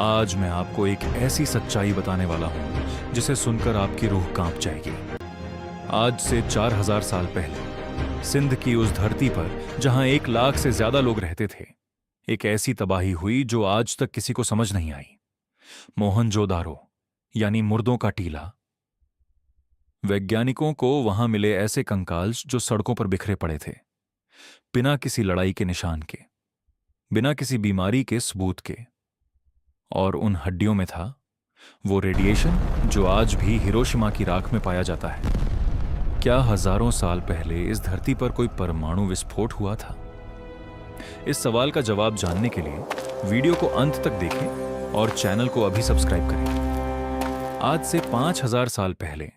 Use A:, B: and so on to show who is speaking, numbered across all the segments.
A: आज मैं आपको एक ऐसी सच्चाई बताने वाला हूं जिसे सुनकर आपकी रूह कांप जाएगी। आज से 4000 साल पहले सिंध की उस धरती पर जहां 1 लाख से ज्यादा लोग रहते थे, एक ऐसी तबाही हुई जो आज तक किसी को समझ नहीं आई। मोहनजोदारो यानी मुर्दों का टीला। वैज्ञानिकों को वहां मिले ऐसे कंकाल जो सड़कों पर बिखरे पड़े थे, बिना किसी लड़ाई के निशान के, बिना किसी बीमारी के सबूत के। और उन हड्डियों में था वो रेडिएशन जो आज भी हिरोशिमा की राख में पाया जाता है। क्या हजारों साल पहले इस धरती पर कोई परमाणु विस्फोट हुआ था? इस सवाल का जवाब जानने के लिए वीडियो को अंत तक देखें और चैनल को अभी सब्सक्राइब करें। आज से 5000 साल पहले,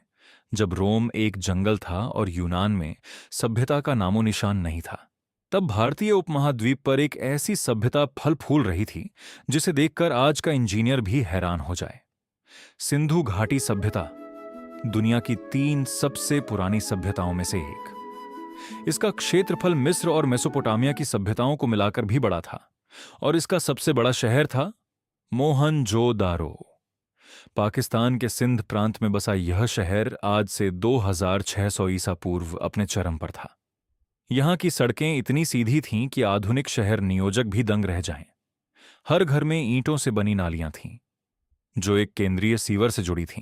A: जब रोम एक जंगल था और यूनान में सभ्यता का नामो निशान नहीं था, तब भारतीय उपमहाद्वीप पर एक ऐसी सभ्यता फल फूल रही थी जिसे देखकर आज का इंजीनियर भी हैरान हो जाए। सिंधु घाटी सभ्यता दुनिया की 3 सबसे पुरानी सभ्यताओं में से एक। इसका क्षेत्रफल मिस्र और मेसोपोटामिया की सभ्यताओं को मिलाकर भी बड़ा था और इसका सबसे बड़ा शहर था मोहनजोदारो। पाकिस्तान के सिंध प्रांत में बसा यह शहर आज से 2600 ईसा पूर्व अपने चरम पर था। यहां की सड़कें इतनी सीधी थीं कि आधुनिक शहर नियोजक भी दंग रह जाएं। हर घर में ईंटों से बनी नालियां थीं जो एक केंद्रीय सीवर से जुड़ी थीं।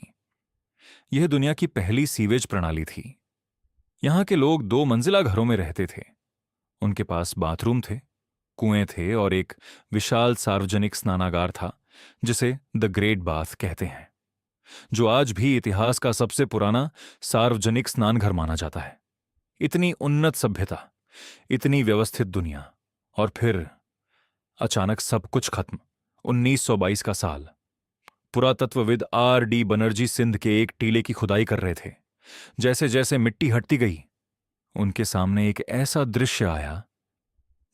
A: यह दुनिया की पहली सीवेज प्रणाली थी। यहां के लोग 2 मंजिला घरों में रहते थे। उनके पास बाथरूम थे, कुएं थे और एक विशाल सार्वजनिक स्नानागार था जिसे द ग्रेट बाथ कहते हैं, जो आज भी इतिहास का सबसे पुराना सार्वजनिक स्नानघर माना जाता है। इतनी उन्नत सभ्यता, इतनी व्यवस्थित दुनिया, और फिर अचानक सब कुछ खत्म। 1922 का साल। पुरातत्वविद R.D. बनर्जी सिंध के एक टीले की खुदाई कर रहे थे। जैसे जैसे मिट्टी हटती गई, उनके सामने एक ऐसा दृश्य आया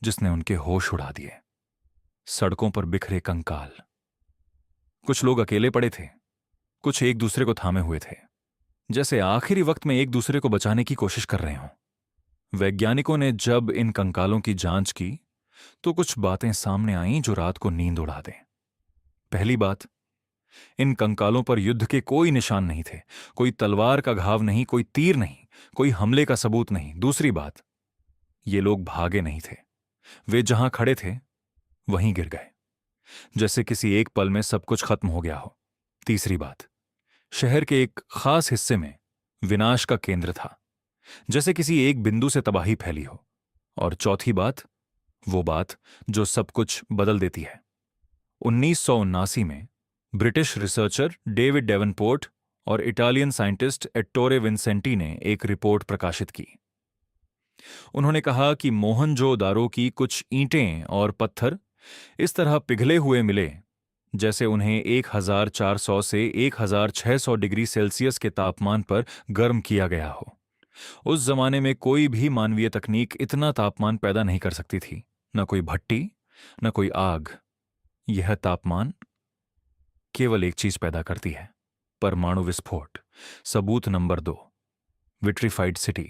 A: जिसने उनके होश उड़ा दिए। सड़कों पर बिखरे कंकाल। कुछ लोग अकेले पड़े थे, कुछ एक दूसरे को थामे हुए थे, जैसे आखिरी वक्त में एक दूसरे को बचाने की कोशिश कर रहे हों। वैज्ञानिकों ने जब इन कंकालों की जांच की तो कुछ बातें सामने आईं जो रात को नींद उड़ा दें। पहली बात, इन कंकालों पर युद्ध के कोई निशान नहीं थे। कोई तलवार का घाव नहीं, कोई तीर नहीं, कोई हमले का सबूत नहीं। दूसरी बात, ये लोग भागे नहीं थे। वे जहां खड़े थे वहीं गिर गए, जैसे किसी एक पल में सब कुछ खत्म हो गया हो। तीसरी बात, शहर के एक खास हिस्से में विनाश का केंद्र था, जैसे किसी एक बिंदु से तबाही फैली हो। और चौथी बात, वो बात जो सब कुछ बदल देती है। 1979 में ब्रिटिश रिसर्चर डेविड डेवनपोर्ट और इटालियन साइंटिस्ट एट्टोरे विंसेंटी ने एक रिपोर्ट प्रकाशित की। उन्होंने कहा कि मोहनजोदारो की कुछ ईंटें और पत्थर इस तरह पिघले हुए मिले जैसे उन्हें 1400 से 1600 डिग्री सेल्सियस के तापमान पर गर्म किया गया हो। उस जमाने में कोई भी मानवीय तकनीक इतना तापमान पैदा नहीं कर सकती थी। न कोई भट्टी, न कोई आग। यह तापमान केवल एक चीज पैदा करती है, परमाणु विस्फोट। सबूत नंबर 2, विट्रीफाइड सिटी।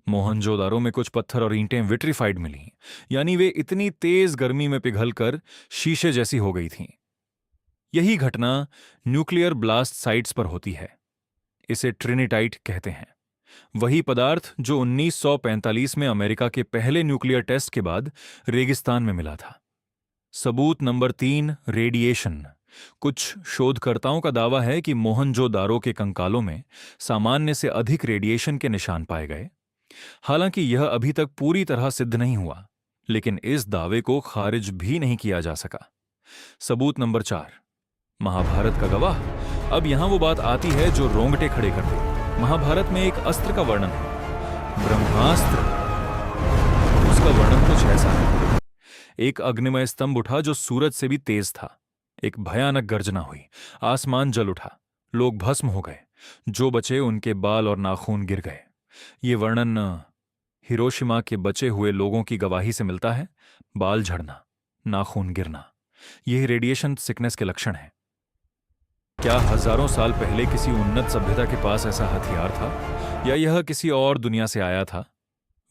A: मोहनजोदारो में कुछ पत्थर और ईंटें विट्रीफाइड मिली, यानी वे इतनी तेज गर्मी में पिघलकर शीशे जैसी हो गई थीं। यही घटना न्यूक्लियर ब्लास्ट साइट्स पर होती है। इसे ट्रिनिटाइट कहते हैं। वही पदार्थ जो 1945 में अमेरिका के पहले न्यूक्लियर टेस्ट के बाद रेगिस्तान में मिला था। सबूत नंबर 3, रेडिएशन। कुछ शोधकर्ताओं का दावा है कि मोहनजोदारो के कंकालों में सामान्य से अधिक रेडिएशन के निशान पाए गए। हालांकि यह अभी तक पूरी तरह सिद्ध नहीं हुआ, लेकिन इस दावे को खारिज भी नहीं किया जा सका। सबूत नंबर 4, महाभारत का गवाह। अब यहां वो बात आती है जो रोंगटे खड़े कर दे। महाभारत में एक अस्त्र का वर्णन है, ब्रह्मास्त्र। उसका वर्णन कुछ ऐसा है। एक अग्निमय स्तंभ उठा जो सूरज से भी तेज था। एक भयानक गर्जना हुई, आसमान जल उठा, लोग भस्म हो गए। जो बचे उनके बाल और नाखून गिर गए। ये वर्णन हिरोशिमा के बचे हुए लोगों की गवाही से मिलता है। बाल झड़ना, नाखून गिरना, यही रेडिएशन सिकनेस के लक्षण हैं। क्या हजारों साल पहले किसी उन्नत सभ्यता के पास ऐसा हथियार था, या यह किसी और दुनिया से आया था?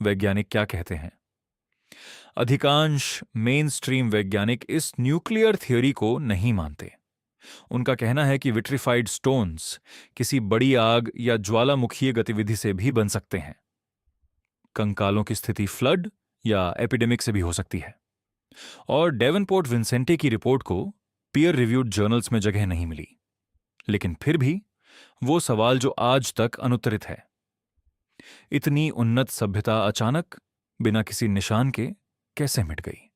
A: वैज्ञानिक क्या कहते हैं? अधिकांश मेन स्ट्रीम वैज्ञानिक इस न्यूक्लियर थ्योरी को नहीं मानते। उनका कहना है कि विट्रीफाइड स्टोन्स किसी बड़ी आग या ज्वालामुखीय गतिविधि से भी बन सकते हैं। कंकालों की स्थिति फ्लड या एपिडेमिक से भी हो सकती है। और डेवनपोर्ट विंसेंटी की रिपोर्ट को पीयर रिव्यूड जर्नल्स में जगह नहीं मिली। लेकिन फिर भी वो सवाल जो आज तक अनुत्तरित है, इतनी उन्नत सभ्यता अचानक बिना किसी निशान के कैसे मिट गई?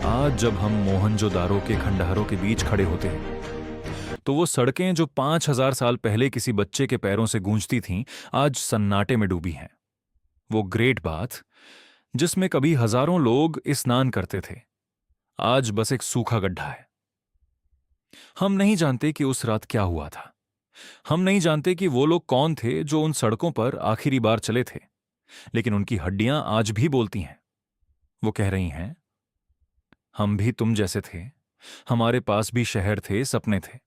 A: आज जब हम मोहनजोदारो के खंडहरों के बीच खड़े होते हैं तो वो सड़कें जो 5000 साल पहले किसी बच्चे के पैरों से गूंजती थीं, आज सन्नाटे में डूबी हैं। वो ग्रेट बाथ जिसमें कभी हजारों लोग स्नान करते थे, आज बस एक सूखा गड्ढा है। हम नहीं जानते कि उस रात क्या हुआ था। हम नहीं जानते कि वो लोग कौन थे जो उन सड़कों पर आखिरी बार चले थे। लेकिन उनकी हड्डियां आज भी बोलती हैं। वो कह रही हैं, हम भी तुम जैसे थे, हमारे पास भी शहर थे, सपने थे,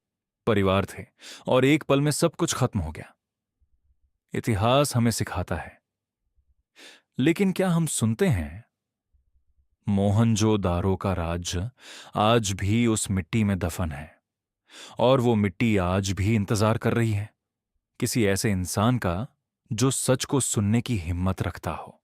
A: परिवार थे, और एक पल में सब कुछ खत्म हो गया। इतिहास हमें सिखाता है, लेकिन क्या हम सुनते हैं? मोहनजोदारो का राज्य आज भी उस मिट्टी में दफन है, और वो मिट्टी आज भी इंतजार कर रही है किसी ऐसे इंसान का जो सच को सुनने की हिम्मत रखता हो।